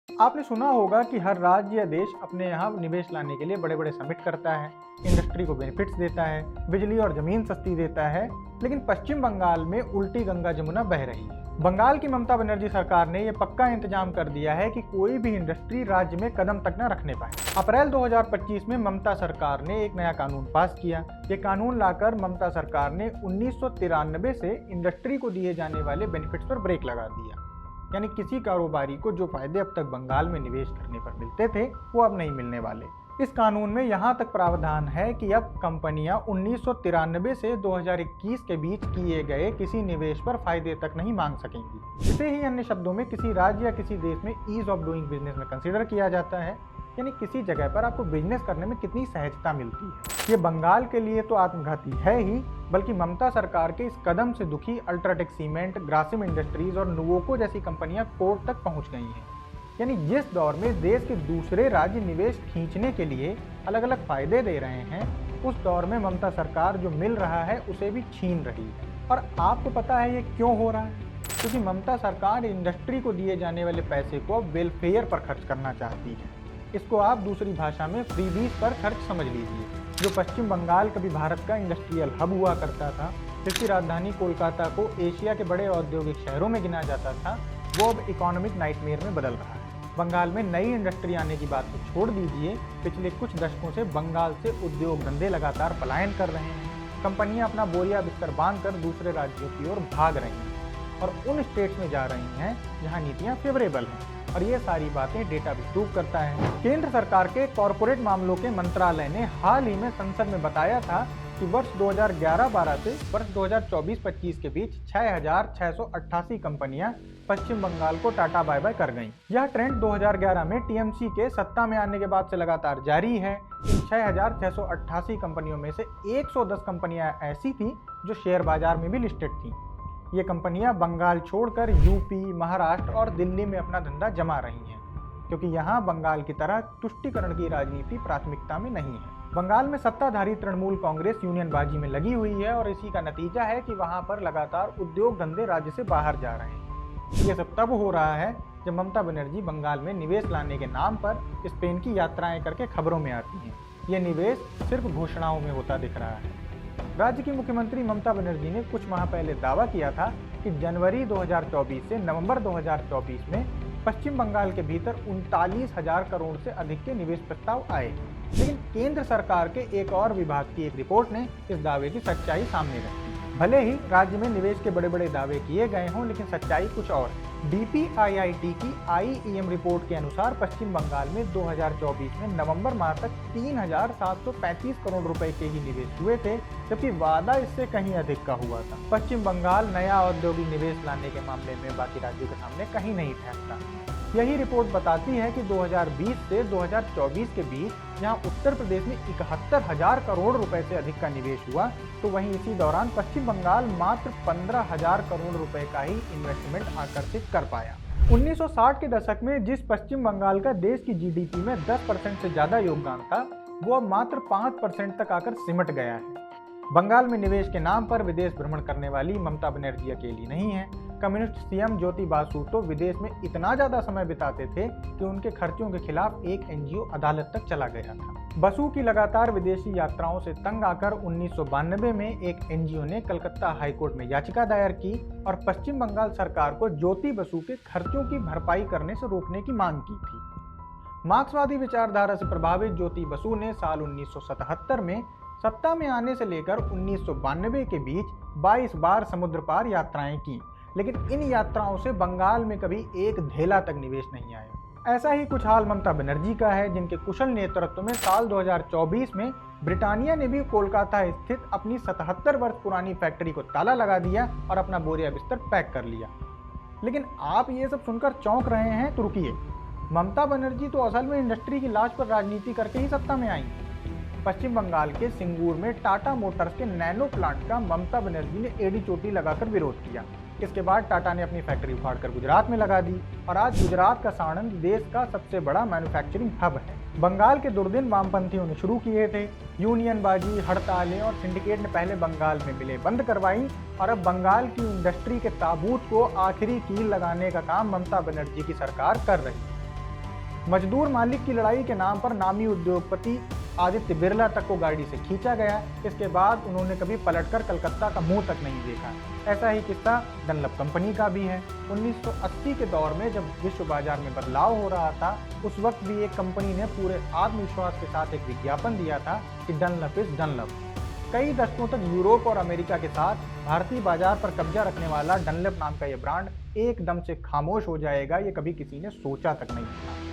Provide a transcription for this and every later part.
आपने सुना होगा कि हर राज्य या देश अपने यहाँ निवेश लाने के लिए बड़े बड़े समिट करता है, इंडस्ट्री को बेनिफिट्स देता है, बिजली और जमीन सस्ती देता है। लेकिन पश्चिम बंगाल में उल्टी गंगा जमुना बह रही है। बंगाल की ममता बनर्जी सरकार ने ये पक्का इंतजाम कर दिया है कि कोई भी इंडस्ट्री राज्य में कदम तक न रखने पाए। अप्रैल 2025 में ममता सरकार ने एक नया कानून पास किया। ये कानून लाकर ममता सरकार ने 1993 से इंडस्ट्री को दिए जाने वाले बेनिफिट्स पर ब्रेक लगा दिया। यानी किसी कारोबारी को जो फायदे अब तक बंगाल में निवेश करने पर मिलते थे वो अब नहीं मिलने वाले। इस कानून में यहाँ तक प्रावधान है कि अब कंपनियां 1993 से 2021 के बीच किए गए किसी निवेश पर फायदे तक नहीं मांग सकेंगी। इसे ही अन्य शब्दों में किसी राज्य या किसी देश में ईज ऑफ डूइंग बिजनेस में कंसीडर किया जाता है, यानी किसी जगह पर आपको बिजनेस करने में कितनी सहजता मिलती है। ये बंगाल के लिए तो आत्मघाती है ही, बल्कि ममता सरकार के इस कदम से दुखी अल्ट्राटेक सीमेंट, ग्रासिम इंडस्ट्रीज और नुवोको जैसी कंपनियां कोर्ट तक पहुंच गई हैं। यानी जिस दौर में देश के दूसरे राज्य निवेश खींचने के लिए अलग अलग फायदे दे रहे हैं, उस दौर में ममता सरकार जो मिल रहा है उसे भी छीन रही है। और आपको पता है ये क्यों हो रहा है? क्योंकि ममता सरकार इंडस्ट्री को दिए जाने वाले पैसे को अब वेलफेयर पर खर्च करना चाहती है। इसको आप दूसरी भाषा में फ्रीबीज पर खर्च समझ लीजिए। जो पश्चिम बंगाल कभी भारत का इंडस्ट्रियल हब हुआ करता था, जिसकी राजधानी कोलकाता को एशिया के बड़े औद्योगिक शहरों में गिना जाता था, वो अब इकोनॉमिक नाइटमेयर में बदल रहा है। बंगाल में नई इंडस्ट्री आने की बात तो छोड़ दीजिए, पिछले कुछ दशकों से बंगाल से उद्योग धंधे लगातार पलायन कर रहे हैं। कंपनियां अपना बोरिया बिस्तर बांधकर दूसरे राज्यों की ओर भाग रही हैं और उन स्टेट्स में जा रही हैं जहां नीतियां फेवरेबल हैं। और ये सारी बातें डेटा भी प्रूव करता है। केंद्र सरकार के कॉरपोरेट मामलों के मंत्रालय ने हाल ही में संसद में बताया था कि वर्ष 2011-12 से वर्ष 2024-25 के बीच 6,688 कंपनियां पश्चिम बंगाल को टाटा बाय बाय कर गईं। यह ट्रेंड 2011 में टीएमसी के सत्ता में आने के बाद से लगातार जारी है। इन 6,688 कंपनियों में से 110 कंपनियां ऐसी थीं जो शेयर बाजार में भी लिस्टेड थीं। ये कंपनियां बंगाल छोड़कर यूपी, महाराष्ट्र और दिल्ली में अपना धंधा जमा रही हैं, क्योंकि यहाँ बंगाल की तरह तुष्टीकरण की राजनीति प्राथमिकता में नहीं है। बंगाल में सत्ताधारी तृणमूल कांग्रेस यूनियनबाजी में लगी हुई है और इसी का नतीजा है कि वहाँ पर लगातार उद्योग धंधे राज्य से बाहर जा रहे हैं। ये सब तब हो रहा है जब ममता बनर्जी बंगाल में निवेश लाने के नाम पर स्पेन की यात्राएं करके खबरों में आती हैं। ये निवेश सिर्फ घोषणाओं में होता दिख रहा है। राज्य की मुख्यमंत्री ममता बनर्जी ने कुछ माह पहले दावा किया था कि जनवरी 2024 से नवंबर 2024 में पश्चिम बंगाल के भीतर 39,000 करोड़ से अधिक के निवेश प्रस्ताव आए। लेकिन केंद्र सरकार के एक और विभाग की एक रिपोर्ट ने इस दावे की सच्चाई सामने रखी। भले ही राज्य में निवेश के बड़े बड़े दावे किए गए हों, लेकिन सच्चाई कुछ और है। DPIIT की IEM रिपोर्ट के अनुसार पश्चिम बंगाल में 2024 में नवंबर माह तक 3,735 करोड़ रुपए के ही निवेश हुए थे, जबकि वादा इससे कहीं अधिक का हुआ था। पश्चिम बंगाल नया औद्योगिक निवेश लाने के मामले में बाकी राज्यों के सामने कहीं नहीं ठहरता। यही रिपोर्ट बताती है कि 2020 से 2024 के बीच जहां उत्तर प्रदेश में 71,000 करोड़ रुपए से अधिक का निवेश हुआ, तो वहीं इसी दौरान पश्चिम बंगाल मात्र 15,000 करोड़ रुपए का ही इन्वेस्टमेंट आकर्षित कर पाया। 1960 के दशक में जिस पश्चिम बंगाल का देश की जीडीपी में 10% से ज्यादा योगदान था, वो अब मात्र 5% तक आकर सिमट गया है। बंगाल में निवेश के नाम पर विदेश भ्रमण करने वाली ममता बनर्जी अकेली नहीं है। कम्युनिस्ट सीएम ज्योति बासु तो विदेश में इतना ज्यादा समय बिताते थे कि उनके खर्चों के खिलाफ एक एनजीओ अदालत तक चला गया था। बसु की लगातार विदेशी यात्राओं से तंग आकर 1992 में एक एनजीओ ने कलकत्ता हाईकोर्ट में याचिका दायर की और पश्चिम बंगाल सरकार को ज्योति बसु के खर्चों की भरपाई करने से रोकने की मांग की थी। मार्क्सवादी विचारधारा से प्रभावित ज्योति बसु ने साल 1977 में सत्ता में आने से लेकर 1992 के बीच 22 बार समुद्र पार यात्राएं की, लेकिन इन यात्राओं से बंगाल में कभी एक धेला तक निवेश नहीं आया। ऐसा ही कुछ हाल ममता बनर्जी का है, जिनके कुशल नेतृत्व में साल 2024 में ब्रिटानिया ने भी कोलकाता स्थित अपनी 77 वर्ष पुरानी फैक्ट्री को ताला लगा दिया और अपना बोरिया बिस्तर पैक कर लिया। लेकिन आप ये सब सुनकर चौंक रहे हैं तो रुकिए। ममता बनर्जी तो असल में इंडस्ट्री की लाश पर राजनीति करके ही सत्ता में आई। पश्चिम बंगाल के सिंगूर में टाटा मोटर्स के नैनो प्लांट का ममता बनर्जी ने एड़ी चोटी लगाकर विरोध किया। इसके बाद टाटा ने अपनी फैक्ट्री उखाड़कर गुजरात में लगा दी और आज गुजरात का साणंद देश का सबसे बड़ा मैन्युफैक्चरिंग हब है। बंगाल के दुर्दिन वामपंथियों ने शुरू किए थे। यूनियनबाजी, हड़तालें और सिंडिकेट ने पहले बंगाल में मिलें बंद करवाई और अब बंगाल की इंडस्ट्री के ताबूत को आखिरी कील लगाने का काम ममता बनर्जी की सरकार कर रही है। मजदूर मालिक की लड़ाई के नाम पर नामी उद्योगपति आदित्य बिरला तक को गाड़ी से खींचा गया। इसके बाद उन्होंने कभी पलटकर कलकत्ता का मुंह तक नहीं देखा। ऐसा ही किस्सा डनलप कंपनी का भी है। 1980 के दौर में जब विश्व बाजार में बदलाव हो रहा था, उस वक्त भी एक कंपनी ने पूरे आत्मविश्वास के साथ एक विज्ञापन दिया था कि डनलप इज डनलप। कई दशकों तक यूरोप और अमेरिका के साथ भारतीय बाजार पर कब्जा रखने वाला डनलप नाम का यह ब्रांड एकदम से खामोश हो जाएगा, ये कभी किसी ने सोचा तक नहीं था।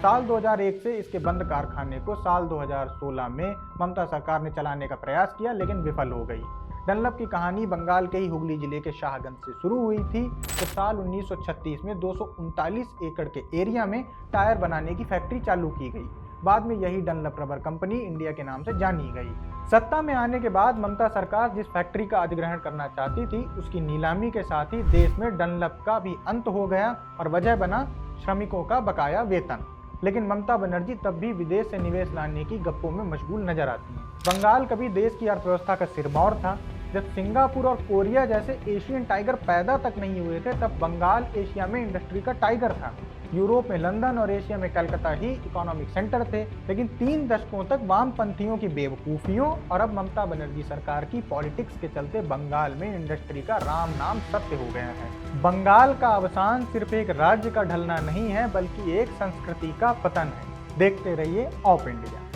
साल 2001 से इसके बंद कारखाने को साल 2016 में ममता सरकार ने चलाने का प्रयास किया, लेकिन विफल हो गई। डनलप की कहानी बंगाल के ही हुगली जिले के शाहगंज से शुरू हुई थी। तो साल 1936 में 239 एकड़ के एरिया में टायर बनाने की फैक्ट्री चालू की गई। बाद में यही डनलप रबर कंपनी इंडिया के नाम से जानी गई। सत्ता में आने के बाद ममता सरकार जिस फैक्ट्री का अधिग्रहण करना चाहती थी, उसकी नीलामी के साथ ही देश में डनलप का भी अंत हो गया और वजह बना श्रमिकों का बकाया वेतन। लेकिन ममता बनर्जी तब भी विदेश से निवेश लाने की गप्पों में मशगूल नजर आती हैं। बंगाल कभी देश की अर्थव्यवस्था का सिरमौर था। जब सिंगापुर और कोरिया जैसे एशियन टाइगर पैदा तक नहीं हुए थे, तब बंगाल एशिया में इंडस्ट्री का टाइगर था। यूरोप में लंदन और एशिया में कलकत्ता ही इकोनॉमिक सेंटर थे। लेकिन 3 दशकों तक वामपंथियों की बेवकूफ़ियों और अब ममता बनर्जी सरकार की पॉलिटिक्स के चलते बंगाल में इंडस्ट्री का राम नाम सत्य हो गया है। बंगाल का अवसान सिर्फ एक राज्य का ढलना नहीं है, बल्कि एक संस्कृति का पतन है। देखते रहिए ऑफ इंडिया।